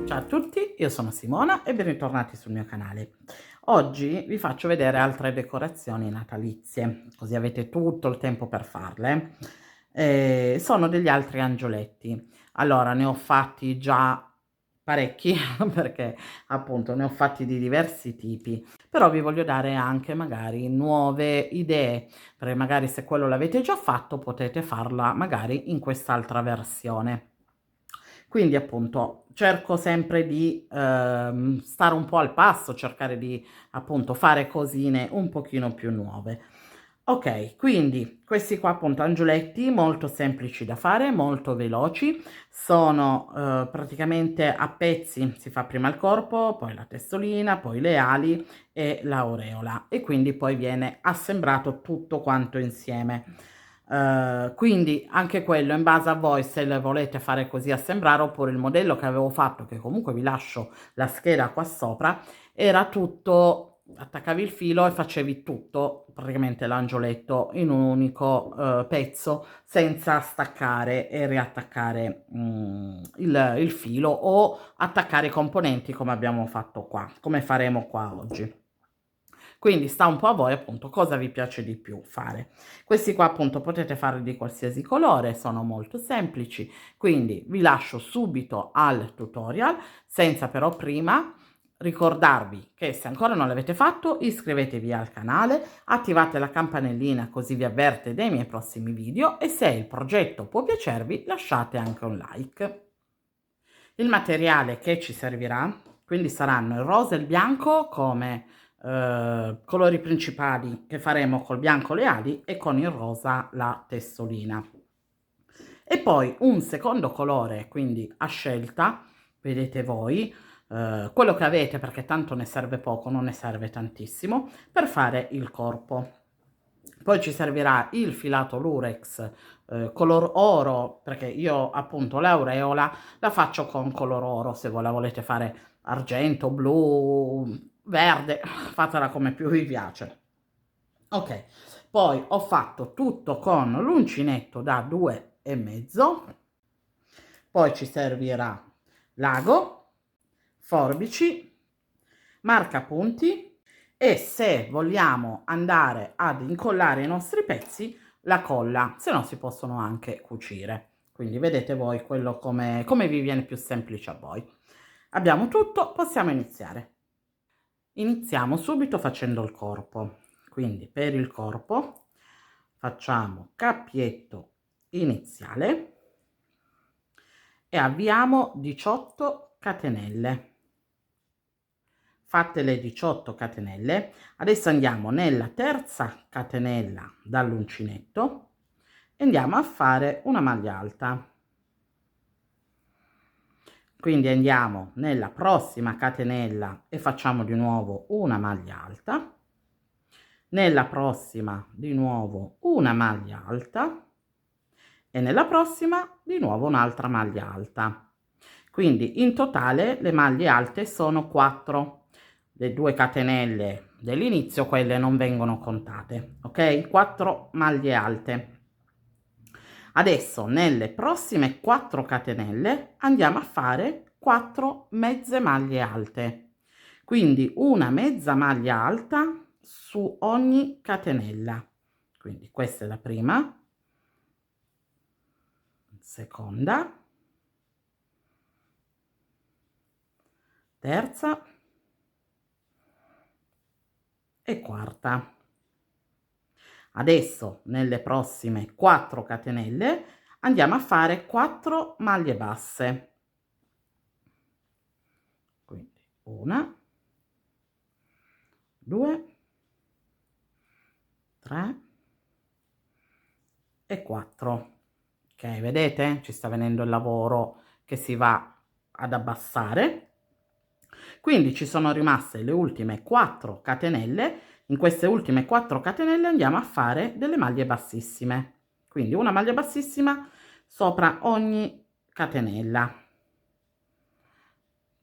Ciao a tutti, io sono Simona e ben ritornati sul mio canale. Oggi vi faccio vedere altre decorazioni natalizie, così avete tutto il tempo per farle. Sono degli altri angioletti. Allora, ne ho fatti già parecchi, perché appunto ne ho fatti di diversi tipi, però vi voglio dare anche magari nuove idee, perché magari se quello l'avete già fatto potete farla magari in quest'altra versione. Quindi appunto cerco sempre di stare un po' al passo, cercare di appunto fare cosine un pochino più nuove. Ok, quindi questi qua appunto angioletti molto semplici da fare, molto veloci, sono praticamente a pezzi, si fa prima il corpo, poi la testolina, poi le ali e l'aureola e quindi poi viene assemblato tutto quanto insieme. Quindi anche quello in base a voi se le volete fare così assemblare, oppure il modello che avevo fatto, che comunque vi lascio la scheda qua sopra, era tutto, attaccavi il filo e facevi tutto praticamente l'angioletto in un unico pezzo senza staccare e riattaccare il filo o attaccare i componenti come abbiamo fatto qua, come faremo qua oggi. Quindi sta un po' a voi appunto cosa vi piace di più fare. Questi qua appunto potete farli di qualsiasi colore, sono molto semplici, quindi vi lascio subito al tutorial, senza però prima ricordarvi che se ancora non l'avete fatto iscrivetevi al canale, attivate la campanellina così vi avverte dei miei prossimi video e se il progetto può piacervi lasciate anche un like. Il materiale che ci servirà, quindi saranno il rosa e il bianco come colori principali che faremo col bianco le ali e con il rosa la testolina. E poi un secondo colore, quindi a scelta, vedete voi, quello che avete perché tanto ne serve poco, non ne serve tantissimo, per fare il corpo. Poi ci servirà il filato lurex color oro, perché io appunto l'aureola la faccio con color oro, se voi la volete fare argento, blu, verde, fatela come più vi piace. Ok, poi ho fatto tutto con l'uncinetto da 2,5, poi ci servirà l'ago, forbici, marcapunti e se vogliamo andare ad incollare i nostri pezzi, la colla, se no si possono anche cucire. Quindi vedete voi quello come vi viene più semplice a voi. Abbiamo tutto, possiamo iniziare. Iniziamo subito facendo il corpo. Quindi per il corpo facciamo cappietto iniziale e avviamo 18 catenelle. Fatte le 18 catenelle, adesso andiamo nella terza catenella dall'uncinetto e andiamo a fare una maglia alta. Quindi andiamo nella prossima catenella e facciamo di nuovo una maglia alta, nella prossima di nuovo una maglia alta e nella prossima di nuovo un'altra maglia alta. Quindi in totale le maglie alte sono 4. Le 2 catenelle dell'inizio, quelle non vengono contate, ok? 4 maglie alte. Adesso nelle prossime 4 catenelle andiamo a fare 4 mezze maglie alte, quindi una mezza maglia alta su ogni catenella. Quindi questa è la prima, seconda, terza e quarta. Adesso nelle prossime 4 catenelle andiamo a fare 4 maglie basse, quindi una, 2, 3 e 4. Ok, vedete? Ci sta venendo il lavoro che si va ad abbassare. Quindi ci sono rimaste le ultime 4 catenelle. In queste ultime 4 catenelle andiamo a fare delle maglie bassissime. Quindi una maglia bassissima sopra ogni catenella.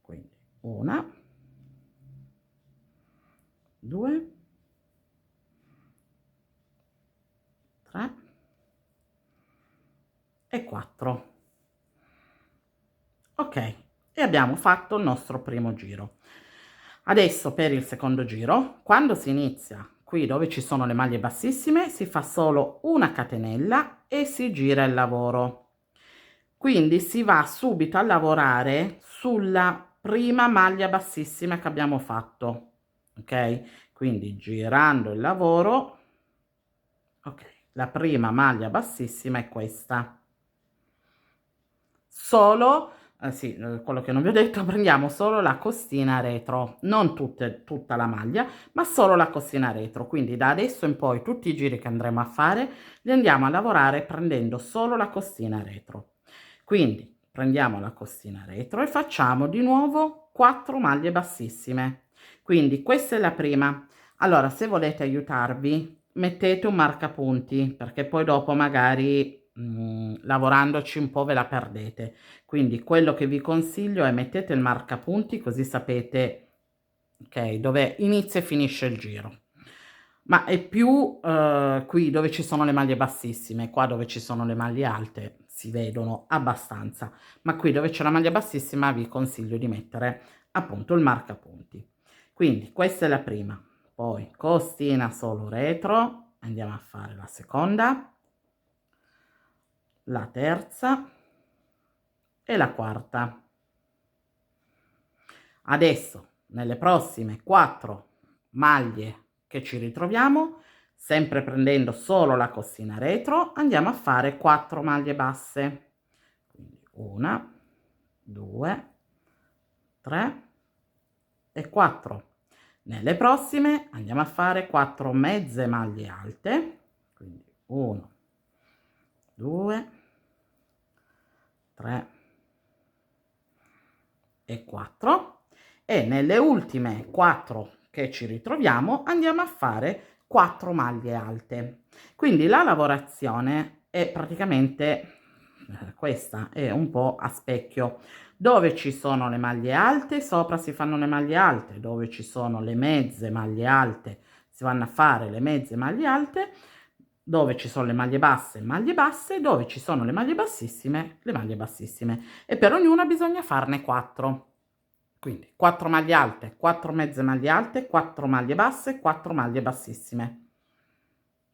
Quindi una, 2, 3 e 4. Ok, e abbiamo fatto il nostro primo giro. Adesso per il secondo giro, quando si inizia qui dove ci sono le maglie bassissime, si fa solo una catenella e si gira il lavoro. Quindi si va subito a lavorare sulla prima maglia bassissima che abbiamo fatto, ok? Quindi girando il lavoro, ok, la prima maglia bassissima è questa. Solo sì, quello che non vi ho detto, prendiamo solo la costina retro, non tutta la maglia, ma solo la costina retro. Quindi da adesso in poi tutti i giri che andremo a fare li andiamo a lavorare prendendo solo la costina retro. Quindi prendiamo la costina retro e facciamo di nuovo 4 maglie bassissime. Quindi questa è la prima. Allora, se volete aiutarvi, mettete un marcapunti, perché poi dopo magari lavorandoci un po' ve la perdete. Quindi quello che vi consiglio è mettete il marcapunti, così sapete, ok, dove inizia e finisce il giro. Ma è più qui dove ci sono le maglie bassissime, qua dove ci sono le maglie alte si vedono abbastanza, ma qui dove c'è la maglia bassissima vi consiglio di mettere appunto il marcapunti. Quindi questa è la prima, poi costina solo retro, andiamo a fare la seconda, la terza e la quarta. Adesso nelle prossime 4 maglie che ci ritroviamo, sempre prendendo solo la costina retro, andiamo a fare 4 maglie basse. Quindi 1, 2, 3 e 4. Nelle prossime andiamo a fare 4 mezze maglie alte, quindi 1, 2, 3 e 4, e nelle ultime 4 che ci ritroviamo andiamo a fare 4 maglie alte. Quindi la lavorazione è praticamente questa, è un po' a specchio. Dove ci sono le maglie alte, sopra si fanno le maglie alte, dove ci sono le mezze maglie alte, si vanno a fare le mezze maglie alte, dove ci sono le maglie basse, dove ci sono le maglie bassissime, e per ognuna bisogna farne 4. Quindi 4 maglie alte, 4 mezze maglie alte, 4 maglie basse, 4 maglie bassissime.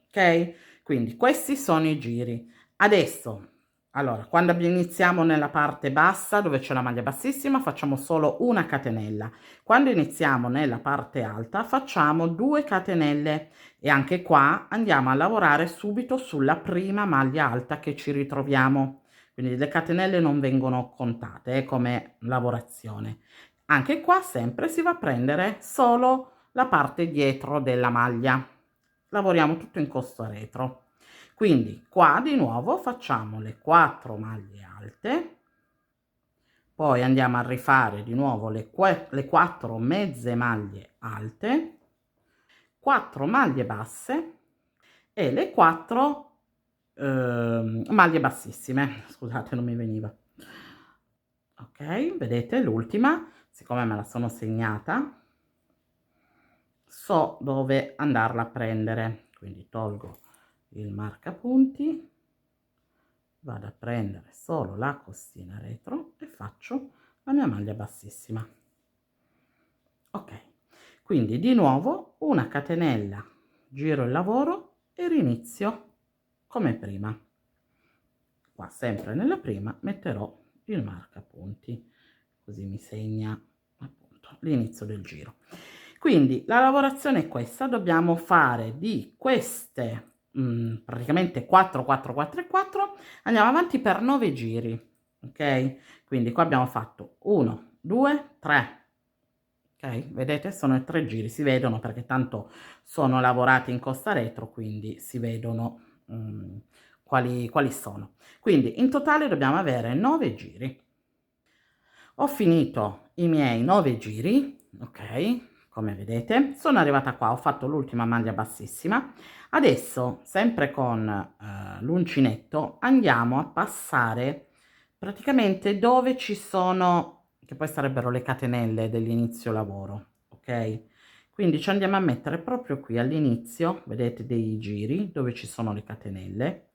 Ok? Quindi questi sono i giri. Adesso, allora, quando iniziamo nella parte bassa, dove c'è la maglia bassissima, facciamo solo una catenella. Quando iniziamo nella parte alta, facciamo 2 catenelle, e anche qua andiamo a lavorare subito sulla prima maglia alta che ci ritroviamo. Quindi le catenelle non vengono contate come lavorazione. Anche qua sempre si va a prendere solo la parte dietro della maglia. Lavoriamo tutto in costo retro. Quindi qua di nuovo facciamo le 4 maglie alte, poi andiamo a rifare di nuovo le 4 mezze maglie alte, 4 maglie basse e le 4 maglie bassissime. Scusate, non mi veniva. Ok, vedete l'ultima, siccome me la sono segnata, so dove andarla a prendere, quindi tolgo il marcapunti, vado a prendere solo la costina retro e faccio la mia maglia bassissima. Ok, quindi di nuovo una catenella, giro il lavoro e rinizio come prima. Qua sempre nella prima metterò il marcapunti, così mi segna appunto l'inizio del giro. Quindi la lavorazione è questa, dobbiamo fare di queste praticamente 4 4 4 e 4, andiamo avanti per 9 giri, ok? Quindi qua abbiamo fatto 1 2 3, ok? Vedete, sono i 3 giri, si vedono perché tanto sono lavorati in costa retro, quindi si vedono quali sono. Quindi in totale dobbiamo avere 9 giri. Ho finito i miei 9 giri, ok, come vedete, sono arrivata qua, ho fatto l'ultima maglia bassissima. Adesso, sempre con l'uncinetto, andiamo a passare praticamente dove ci sono, che poi sarebbero le catenelle dell'inizio lavoro, ok? Quindi ci andiamo a mettere proprio qui all'inizio, vedete, dei giri, dove ci sono le catenelle,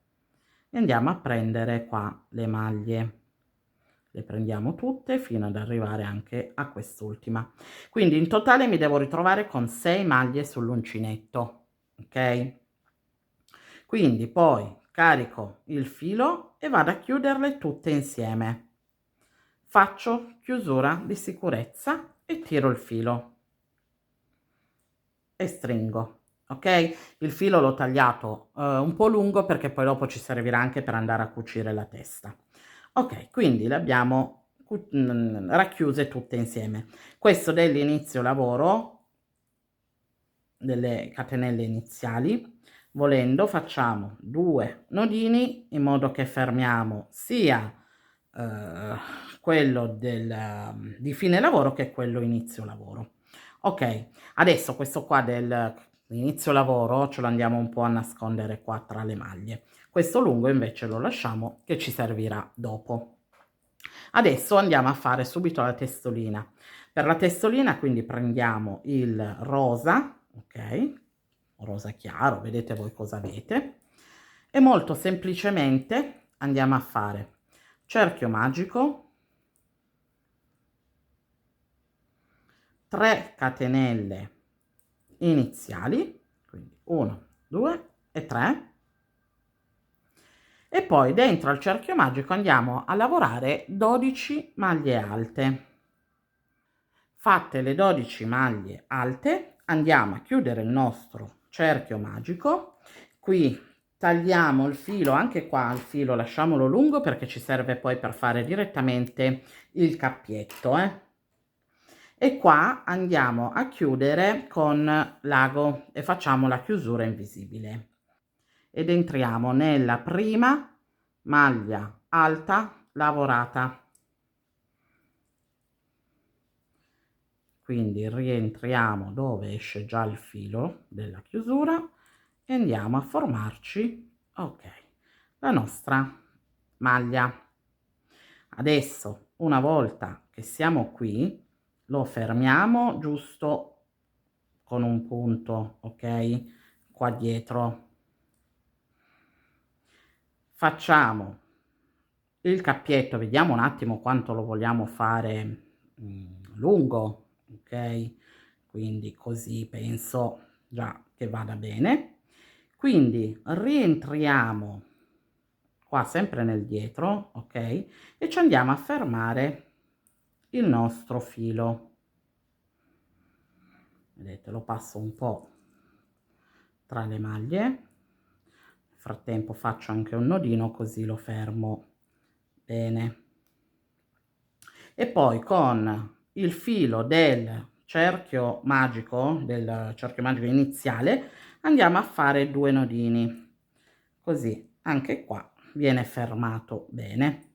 e andiamo a prendere qua le maglie. le prendiamo tutte fino ad arrivare anche a quest'ultima. Quindi in totale mi devo ritrovare con 6 maglie sull'uncinetto, ok? Quindi poi carico il filo e vado a chiuderle tutte insieme. Faccio chiusura di sicurezza e tiro il filo e stringo, ok? Il filo l'ho tagliato un po' lungo perché poi dopo ci servirà anche per andare a cucire la testa. Ok, quindi le abbiamo racchiuse tutte insieme. Questo dell'inizio lavoro, delle catenelle iniziali. Volendo facciamo 2 nodini in modo che fermiamo sia quello di fine lavoro che quello inizio lavoro. Ok, adesso questo qua del inizio lavoro ce lo andiamo un po' a nascondere qua tra le maglie. Questo lungo invece lo lasciamo che ci servirà dopo. Adesso andiamo a fare subito la testolina. Per la testolina quindi prendiamo il rosa, ok? Rosa chiaro, vedete voi cosa avete. E molto semplicemente andiamo a fare cerchio magico, 3 catenelle iniziali, quindi 1, 2 e 3. E poi dentro al cerchio magico andiamo a lavorare 12 maglie alte. Fatte le 12 maglie alte, andiamo a chiudere il nostro cerchio magico. Qui tagliamo il filo, anche qua il filo lasciamolo lungo perché ci serve poi per fare direttamente il cappietto, E qua andiamo a chiudere con l'ago e facciamo la chiusura invisibile. Ed entriamo nella prima maglia alta lavorata. Quindi rientriamo dove esce già il filo della chiusura e andiamo a formarci, ok, la nostra maglia. Adesso, una volta che siamo qui, lo fermiamo giusto con un punto, ok, qua dietro. Facciamo il cappietto, vediamo un attimo quanto lo vogliamo fare lungo, ok? Quindi così penso già che vada bene. Quindi rientriamo qua sempre nel dietro, ok? E ci andiamo a fermare il nostro filo. Vedete, lo passo un po' tra le maglie. Nel frattempo faccio anche un nodino così lo fermo bene. E poi con il filo del cerchio magico iniziale andiamo a fare 2 nodini, così anche qua viene fermato bene.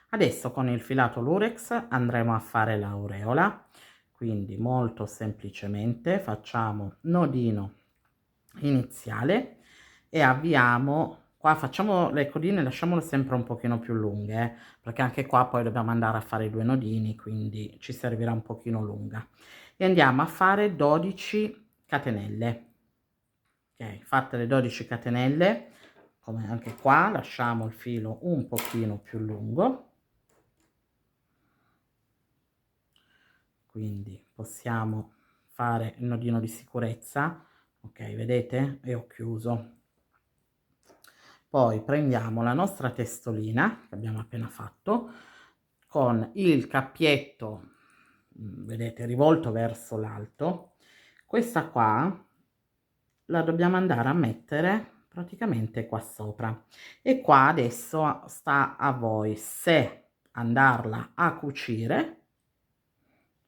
Adesso con il filato lurex andremo a fare l'aureola, quindi molto semplicemente facciamo nodino iniziale e avviamo. Qua facciamo le codine, lasciamole sempre un pochino più lunghe, perché anche qua poi dobbiamo andare a fare i 2 nodini, quindi ci servirà un pochino lunga. E andiamo a fare 12 catenelle. Ok, fatte le 12 catenelle, come anche qua, lasciamo il filo un pochino più lungo. Quindi possiamo fare il nodino di sicurezza, ok, vedete? E ho chiuso. Poi prendiamo la nostra testolina che abbiamo appena fatto con il cappietto, vedete, rivolto verso l'alto. Questa qua la dobbiamo andare a mettere praticamente qua sopra e qua adesso sta a voi se andarla a cucire,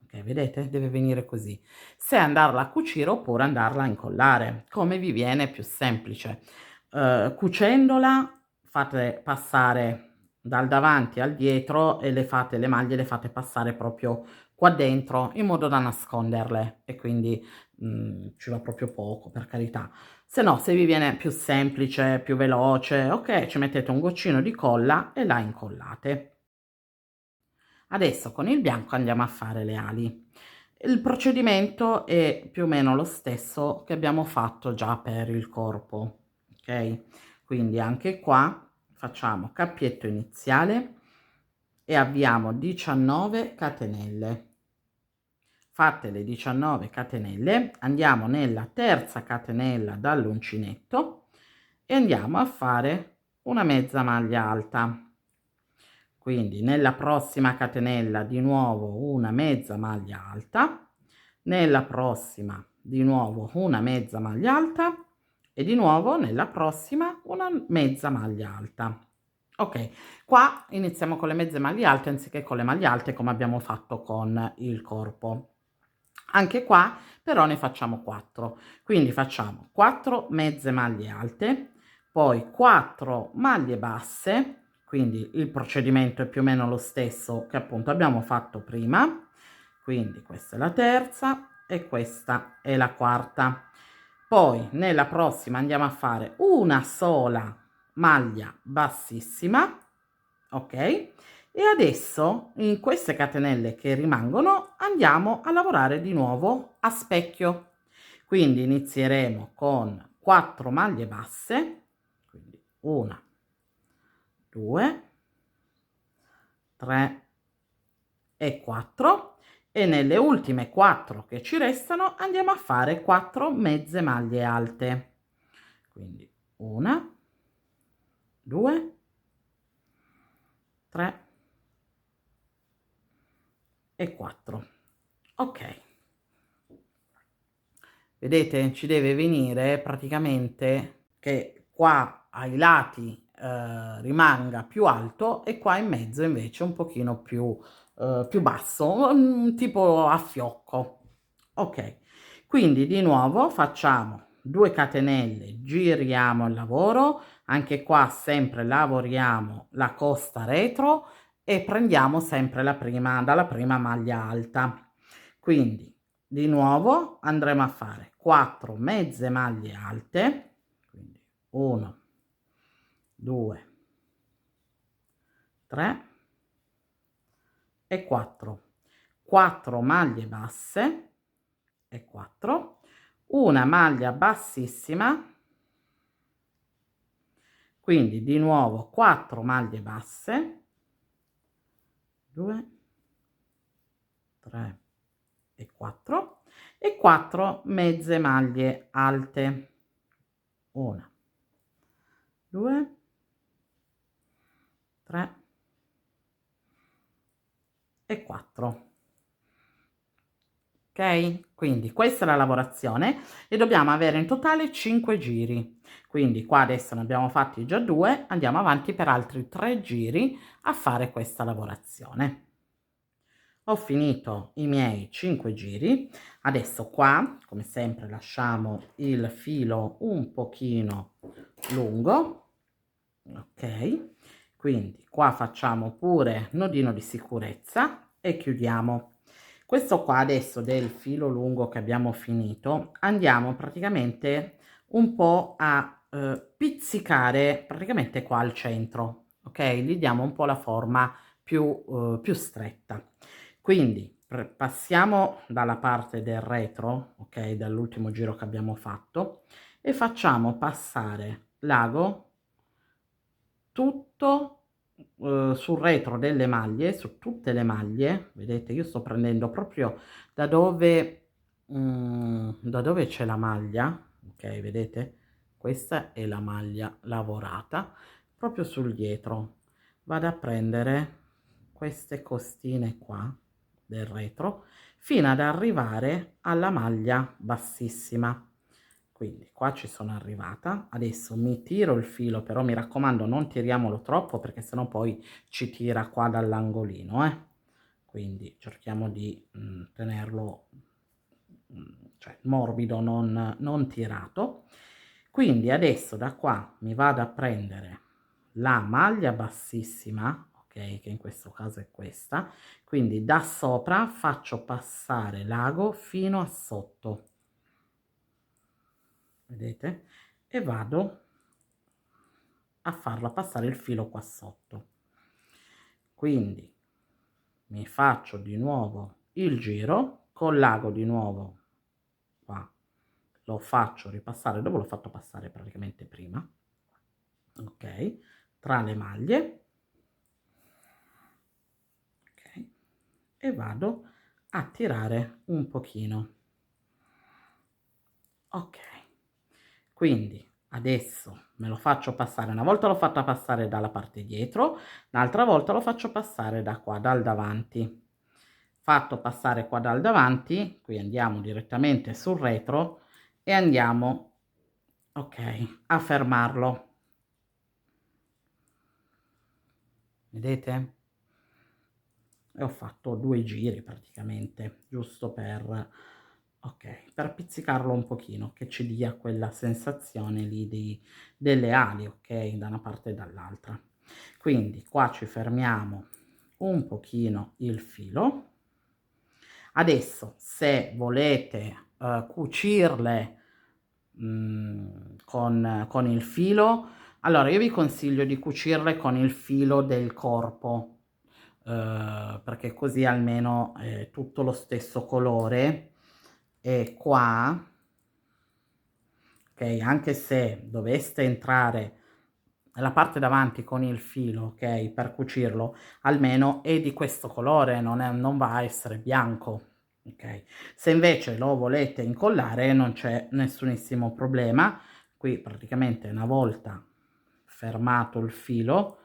ok, vedete, deve venire così, se andarla a cucire oppure andarla a incollare, come vi viene più semplice. Cucendola fate passare dal davanti al dietro e le maglie le fate passare proprio qua dentro in modo da nasconderle e quindi ci va proprio poco, per carità. Se no, se vi viene più semplice, più veloce, ok, ci mettete un goccino di colla e la incollate. Adesso con il bianco andiamo a fare le ali. Il procedimento è più o meno lo stesso che abbiamo fatto già per il corpo, ok? Quindi anche qua facciamo cappietto iniziale, e avviamo 19 catenelle. Fatte le 19 catenelle, andiamo nella terza catenella dall'uncinetto e andiamo a fare una mezza maglia alta. Quindi nella prossima catenella di nuovo una mezza maglia alta, nella prossima di nuovo una mezza maglia alta e di nuovo nella prossima una mezza maglia alta. Ok, qua iniziamo con le mezze maglie alte anziché con le maglie alte come abbiamo fatto con il corpo. Anche qua però ne facciamo 4, quindi facciamo 4 mezze maglie alte, poi 4 maglie basse, quindi il procedimento è più o meno lo stesso che appunto abbiamo fatto prima, quindi questa è la terza e questa è la quarta. Poi nella prossima andiamo a fare una sola maglia bassissima, ok? E adesso in queste catenelle che rimangono andiamo a lavorare di nuovo a specchio. Quindi inizieremo con 4 maglie basse, quindi 1, 2, 3 e 4, e nelle ultime 4 che ci restano andiamo a fare 4 mezze maglie alte. Quindi 1, 2, 3 e 4. Ok. Vedete, ci deve venire praticamente che qua ai lati rimanga più alto e qua in mezzo invece un pochino più basso, tipo a fiocco. Ok, quindi di nuovo facciamo 2 catenelle, giriamo il lavoro, anche qua sempre lavoriamo la costa retro e prendiamo sempre dalla prima maglia alta. Quindi di nuovo andremo a fare 4 mezze maglie alte, quindi 1, 2, 3 e 4, 4 maglie basse e 4, una maglia bassissima, quindi di nuovo 4 maglie basse, 2, 3 e 4 e 4 mezze maglie alte, 1, 2, 3 e 4. Ok, quindi questa è la lavorazione e dobbiamo avere in totale 5 giri. Quindi qua adesso ne abbiamo fatti già 2, andiamo avanti per altri 3 giri a fare questa lavorazione. Ho finito i miei 5 giri, adesso qua come sempre lasciamo il filo un pochino lungo, ok, quindi qua facciamo pure nodino di sicurezza e chiudiamo. Questo qua adesso del filo lungo che abbiamo finito andiamo praticamente un po' a pizzicare praticamente qua al centro, ok, gli diamo un po' la forma più stretta. Quindi passiamo dalla parte del retro, ok, dall'ultimo giro che abbiamo fatto, e facciamo passare l'ago tutto sul retro delle maglie, su tutte le maglie. Vedete, io sto prendendo proprio da dove c'è la maglia, ok, vedete? Questa è la maglia lavorata, proprio sul dietro. Vado a prendere queste costine qua del retro fino ad arrivare alla maglia bassissima. Quindi qua ci sono arrivata, adesso mi tiro il filo, però mi raccomando non tiriamolo troppo perché sennò poi ci tira qua dall'angolino, quindi cerchiamo di tenerlo cioè morbido, non tirato. Quindi adesso da qua mi vado a prendere la maglia bassissima, ok, che in questo caso è questa, quindi da sopra faccio passare l'ago fino a sotto, vedete, e vado a farla passare il filo qua sotto. Quindi mi faccio di nuovo il giro con l'ago di nuovo qua, lo faccio ripassare dove l'ho fatto passare praticamente prima, ok, tra le maglie, e vado a tirare un pochino. Ok, quindi adesso me lo faccio passare, una volta l'ho fatta passare dalla parte dietro, l'altra volta lo faccio passare da qua, dal davanti. Fatto passare qua dal davanti, qui andiamo direttamente sul retro e andiamo, ok, a fermarlo. Vedete? E ho fatto 2 giri praticamente, giusto per, ok, per pizzicarlo un pochino, che ci dia quella sensazione lì di, delle ali, ok, da una parte e dall'altra. Quindi qua ci fermiamo un pochino il filo. Adesso se volete cucirle con il filo, allora io vi consiglio di cucirle con il filo del corpo, perché così almeno è tutto lo stesso colore. E qua, ok, anche se doveste entrare nella parte davanti con il filo, ok, per cucirlo, almeno è di questo colore, non va a essere bianco, ok. Se invece lo volete incollare non c'è nessunissimo problema. Qui praticamente una volta fermato il filo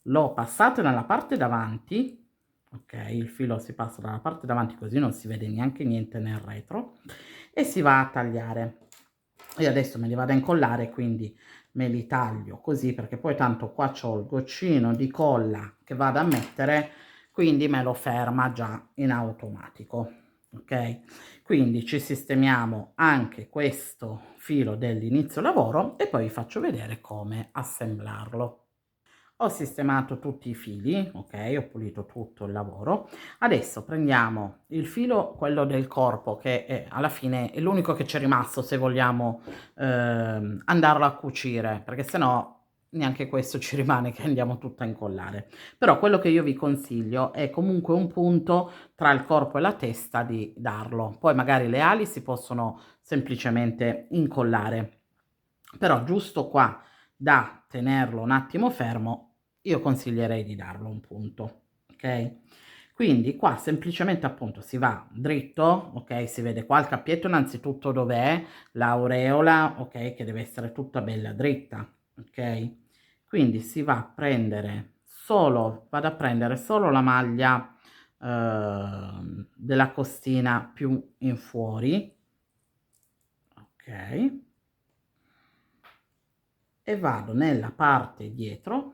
lo passate nella parte davanti, ok, il filo si passa dalla parte davanti così non si vede neanche niente nel retro, e si va a tagliare. Io adesso me li vado a incollare, quindi me li taglio così, perché poi tanto qua c'ho il goccino di colla che vado a mettere, quindi me lo ferma già in automatico, ok. Quindi ci sistemiamo anche questo filo dell'inizio lavoro e poi vi faccio vedere come assemblarlo. Ho sistemato tutti i fili, ok, ho pulito tutto il lavoro. Adesso prendiamo il filo, quello del corpo, che alla fine è l'unico che c'è rimasto se vogliamo andarlo a cucire, perché sennò neanche questo ci rimane che andiamo tutto a incollare. Però quello che io vi consiglio è comunque un punto tra il corpo e la testa di darlo. Poi magari le ali si possono semplicemente incollare, però giusto qua da tenerlo un attimo fermo, io consiglierei di darlo un punto, ok? Quindi qua semplicemente appunto si va dritto, ok? Si vede qua il cappietto innanzitutto dov'è, l'aureola, ok? Che deve essere tutta bella dritta, ok? Quindi si va a prendere solo, vado a prendere solo la maglia della costina più in fuori, ok? E vado nella parte dietro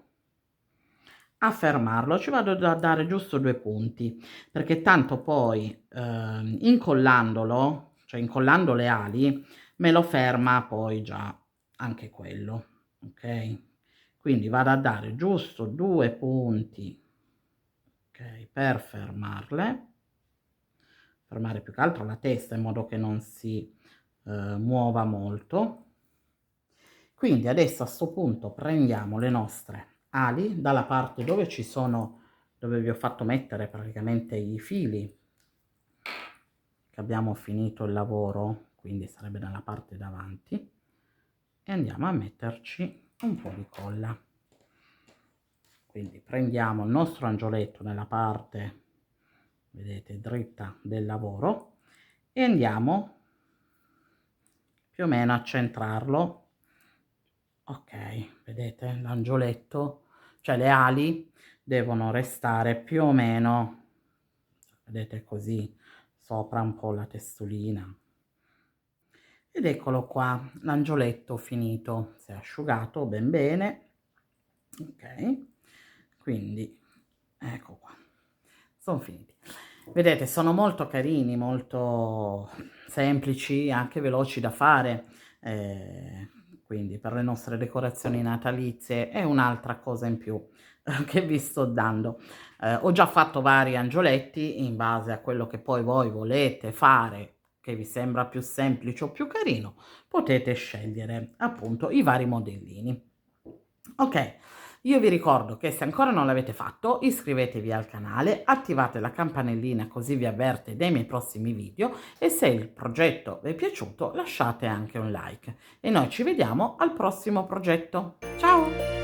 a fermarlo, ci vado a dare giusto 2 punti, perché tanto poi incollandolo, cioè incollando le ali, me lo ferma poi già anche quello, ok? Quindi vado a dare giusto 2 punti, ok, per fermarle, fermare più che altro la testa in modo che non si muova molto. Quindi adesso a sto punto prendiamo le nostre ali dalla parte dove ci sono, dove vi ho fatto mettere praticamente i fili che abbiamo finito il lavoro, quindi sarebbe dalla parte davanti, e andiamo a metterci un po' di colla. Quindi prendiamo il nostro angioletto nella parte, vedete, dritta del lavoro e andiamo più o meno a centrarlo. Ok, vedete l'angioletto, cioè le ali devono restare più o meno, vedete, così sopra un po' la testolina. Ed eccolo qua, l'angioletto finito, si è asciugato ben bene, ok, quindi ecco qua, sono finiti. Vedete, sono molto carini, molto semplici, anche veloci da fare, quindi per le nostre decorazioni natalizie è un'altra cosa in più che vi sto dando. Ho già fatto vari angioletti in base a quello che poi voi volete fare, che vi sembra più semplice o più carino, potete scegliere appunto i vari modellini. Ok, io vi ricordo che se ancora non l'avete fatto, iscrivetevi al canale, attivate la campanellina così vi avverte dei miei prossimi video e se il progetto vi è piaciuto lasciate anche un like. E noi ci vediamo al prossimo progetto. Ciao!